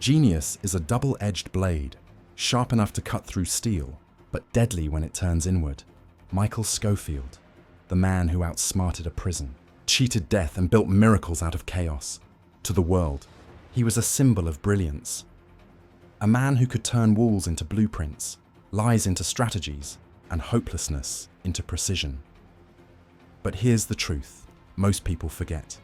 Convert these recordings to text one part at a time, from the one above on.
Genius is a double-edged blade, sharp enough to cut through steel, but deadly when it turns inward. Michael Scofield, the man who outsmarted a prison, cheated death and built miracles out of chaos. To the world, he was a symbol of brilliance. A man who could turn walls into blueprints, lies into strategies, and hopelessness into precision. But here's the truth most people forget.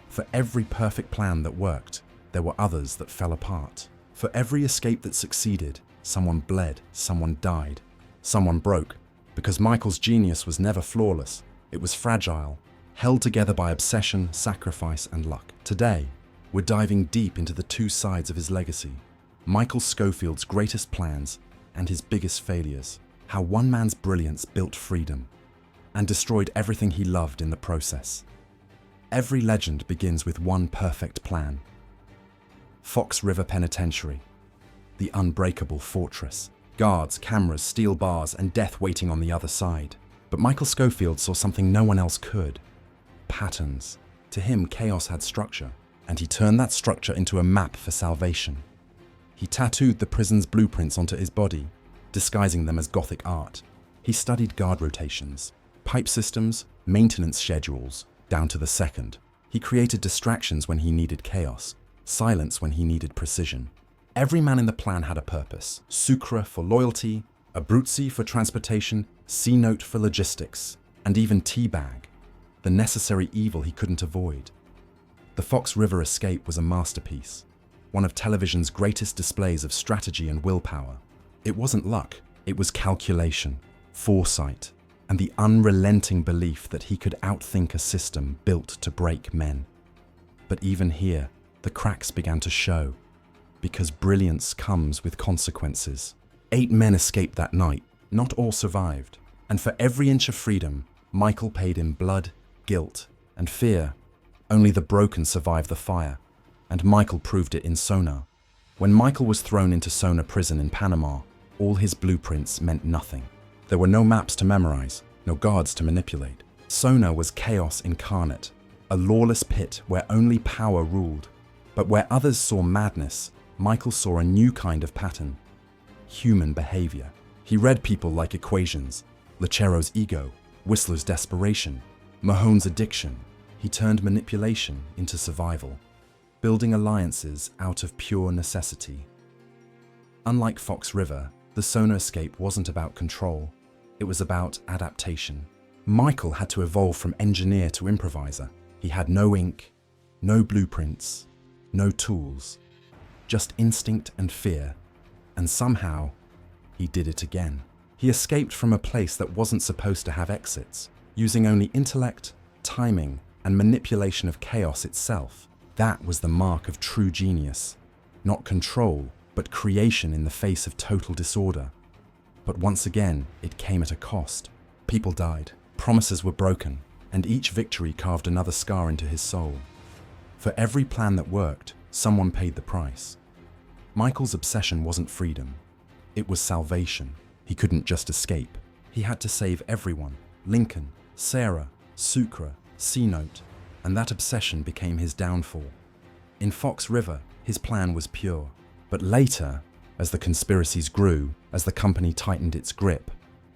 For every perfect plan that worked, there were others that fell apart. For every escape that succeeded, someone bled, someone died, someone broke. Because Michael's genius was never flawless, it was fragile, held together by obsession, sacrifice, and luck. Today, we're diving deep into the two sides of his legacy. Michael Scofield's greatest plans and his biggest failures. How one man's brilliance built freedom and destroyed everything he loved in the process. Every legend begins with one perfect plan. Fox River Penitentiary, the unbreakable fortress. Guards, cameras, steel bars, and death waiting on the other side. But Michael Scofield saw something no one else could. Patterns. To him, chaos had structure, and he turned that structure into a map for salvation. He tattooed the prison's blueprints onto his body, disguising them as Gothic art. He studied guard rotations, pipe systems, maintenance schedules, down to the second. He created distractions when he needed chaos, silence when he needed precision. Every man in the plan had a purpose. Sucre for loyalty, Abruzzi for transportation, C-note for logistics, and even Teabag, the necessary evil he couldn't avoid. The Fox River escape was a masterpiece, one of television's greatest displays of strategy and willpower. It wasn't luck, it was calculation, foresight, and the unrelenting belief that he could outthink a system built to break men. But even here, the cracks began to show, because brilliance comes with consequences. 8 men escaped that night, not all survived, and for every inch of freedom, Michael paid in blood, guilt, and fear. Only the broken survived the fire, and Michael proved it in Sona. When Michael was thrown into Sona prison in Panama, all his blueprints meant nothing. There were no maps to memorize, no guards to manipulate. Sona was chaos incarnate, a lawless pit where only power ruled. But where others saw madness, Michael saw a new kind of pattern: human behavior. He read people like equations, Lechero's ego, Whistler's desperation, Mahone's addiction. He turned manipulation into survival, building alliances out of pure necessity. Unlike Fox River, the Sona escape wasn't about control, it was about adaptation. Michael had to evolve from engineer to improviser. He had no ink, no blueprints, no tools, just instinct and fear, and somehow, he did it again. He escaped from a place that wasn't supposed to have exits, using only intellect, timing, and manipulation of chaos itself. That was the mark of true genius. Not control, but creation in the face of total disorder. But once again, it came at a cost. People died, promises were broken, and each victory carved another scar into his soul. For every plan that worked, someone paid the price. Michael's obsession wasn't freedom, it was salvation. He couldn't just escape. He had to save everyone: Lincoln, Sarah, Sucre, C-note, and that obsession became his downfall. In Fox River, his plan was pure. But later, as the conspiracies grew, as the company tightened its grip,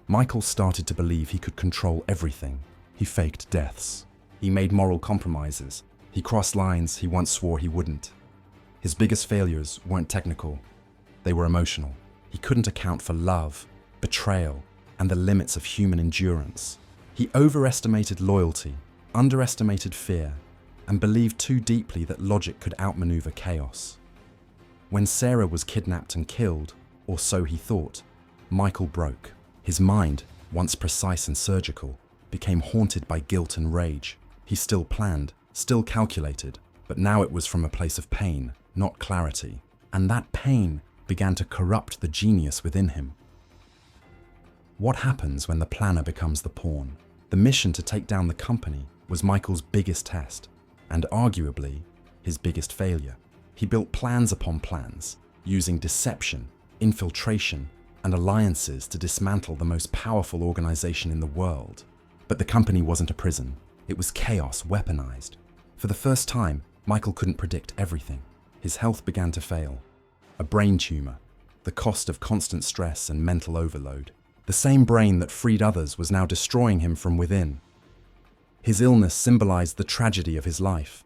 Michael started to believe he could control everything. He faked deaths. He made moral compromises. He crossed lines he once swore he wouldn't. His biggest failures weren't technical, they were emotional. He couldn't account for love, betrayal, and the limits of human endurance. He overestimated loyalty, underestimated fear, and believed too deeply that logic could outmaneuver chaos. When Sarah was kidnapped and killed, or so he thought, Michael broke. His mind, once precise and surgical, became haunted by guilt and rage. He still planned, still calculated, but now it was from a place of pain, not clarity. And that pain began to corrupt the genius within him. What happens when the planner becomes the pawn? The mission to take down the company was Michael's biggest test, and arguably his biggest failure. He built plans upon plans, using deception, infiltration, and alliances to dismantle the most powerful organization in the world. But the company wasn't a prison. It was chaos weaponized. For the first time, Michael couldn't predict everything. His health began to fail. a brain tumor, the cost of constant stress and mental overload. The same brain that freed others was now destroying him from within. His illness symbolized the tragedy of his life.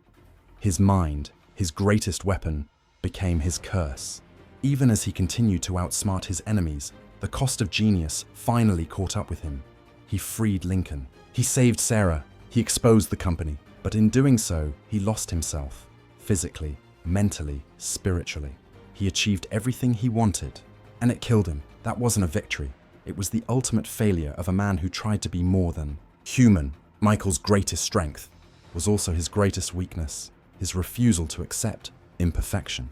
His mind, his greatest weapon, became his curse. Even as he continued to outsmart his enemies, the cost of genius finally caught up with him. He freed Lincoln. He saved Sarah. He exposed the company. But in doing so, he lost himself. Physically, mentally, spiritually. He achieved everything he wanted, and it killed him. That wasn't a victory. It was the ultimate failure of a man who tried to be more than human. Michael's greatest strength was also his greatest weakness, his refusal to accept imperfection.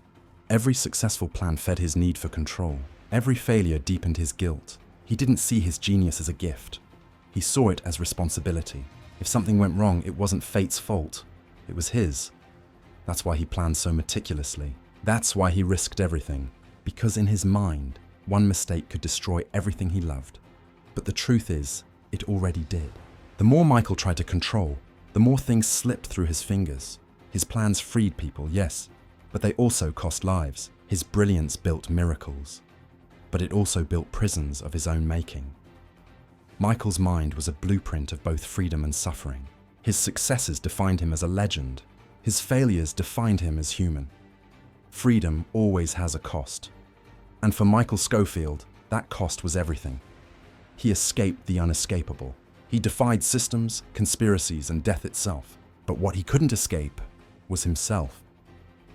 Every successful plan fed his need for control. Every failure deepened his guilt. He didn't see his genius as a gift. He saw it as responsibility. If something went wrong, it wasn't fate's fault. It was his. That's why he planned so meticulously. That's why he risked everything. Because in his mind, one mistake could destroy everything he loved. But the truth is, it already did. The more Michael tried to control, the more things slipped through his fingers. His plans freed people, yes, but they also cost lives. His brilliance built miracles, but it also built prisons of his own making. Michael's mind was a blueprint of both freedom and suffering. His successes defined him as a legend. His failures defined him as human. Freedom always has a cost. And for Michael Scofield, that cost was everything. He escaped the unescapable. He defied systems, conspiracies, and death itself. But what he couldn't escape was himself.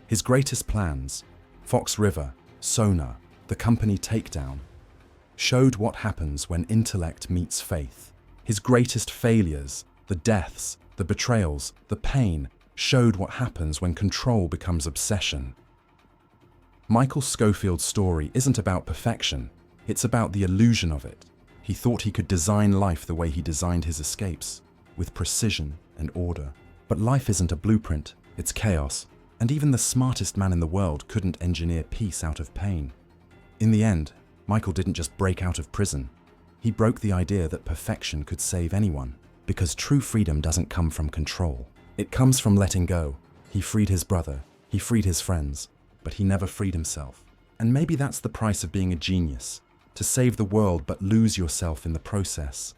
His greatest plans, Fox River, Sona, the company takedown, showed what happens when intellect meets faith. His greatest failures, the deaths, the betrayals, the pain, showed what happens when control becomes obsession. Michael Scofield's story isn't about perfection, it's about the illusion of it. He thought he could design life the way he designed his escapes, with precision and order. But life isn't a blueprint, it's chaos. And even the smartest man in the world couldn't engineer peace out of pain. In the end, Michael didn't just break out of prison. He broke the idea that perfection could save anyone. Because true freedom doesn't come from control. It comes from letting go. He freed his brother, he freed his friends, but he never freed himself. And maybe that's the price of being a genius. To save the world but lose yourself in the process.